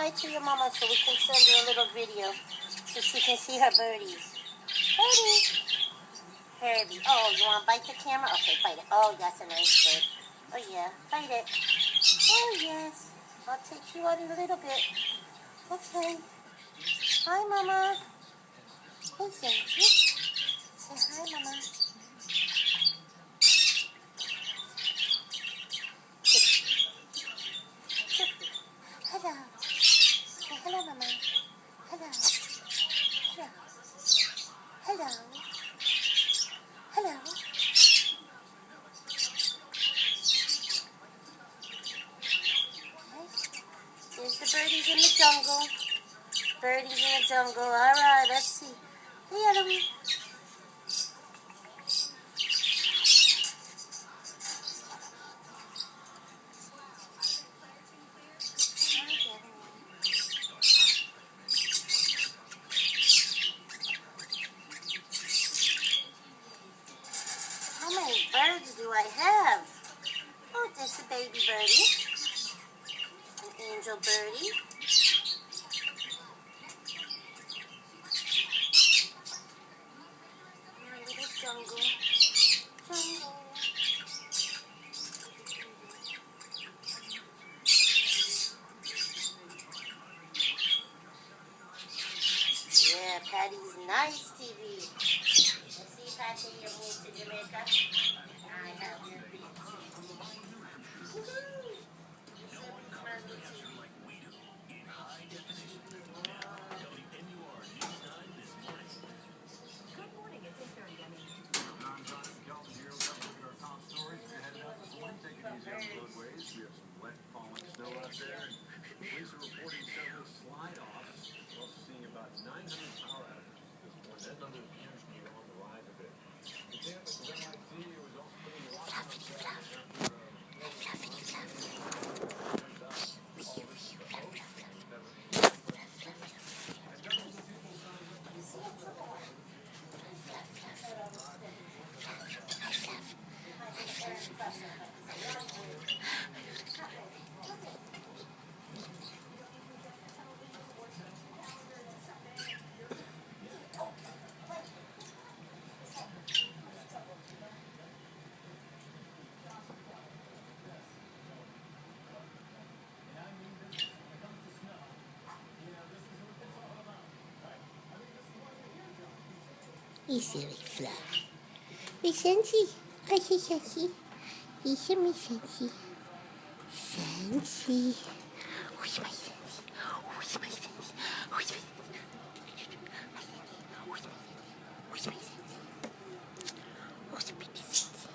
hi to your mama so we can send her a little video so she can see her birdies. Herbie. Herbie. Oh, you want to bite the camera? Okay, bite it. Oh, that's a nice bird. Oh, yeah. Bite it. Oh, yes. I'll take you out in a little bit. Okay. Hi, Mama. Hey, sensi. Say hi, Mama. Hello. Say hello, Mama. Hello. Hello. Hello. Hello. There's the birdies in the jungle. Birdies in the jungle. All right, let's see. Hey, yellowie. How many birds do I have? Oh, there's a baby birdie. An angel birdie. Jungle. Jungle. Yeah, Patty's nice TV. Let's see, Patty, you moved to Jamaica. I have your big TV. Woohoo! Police are reporting several slide-offs. We're also seeing about 900 power outages this morning. That number appears to be on the rise a bit. The campus of MIT was also putting a lot of He's very flat. Miss Sensi. I say Sensi. He's a Miss Sensi. Sensi. Who's my Sensi? Who's my Sensi? Who's my Sensi? Who's my Sensi? Who's the biggest Sensi?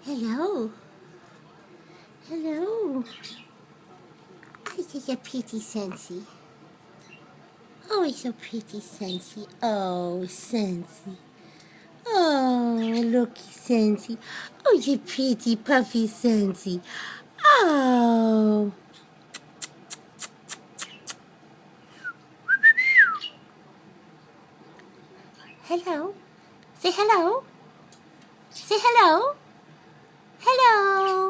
Hello. Hello. This is a pretty Sensi. Oh, it's a pretty Sensi. Oh, Sensi. Oh, looky Sensi. Oh, you pretty puffy Sensi. Oh. Hello. Say hello. Say hello. Hello.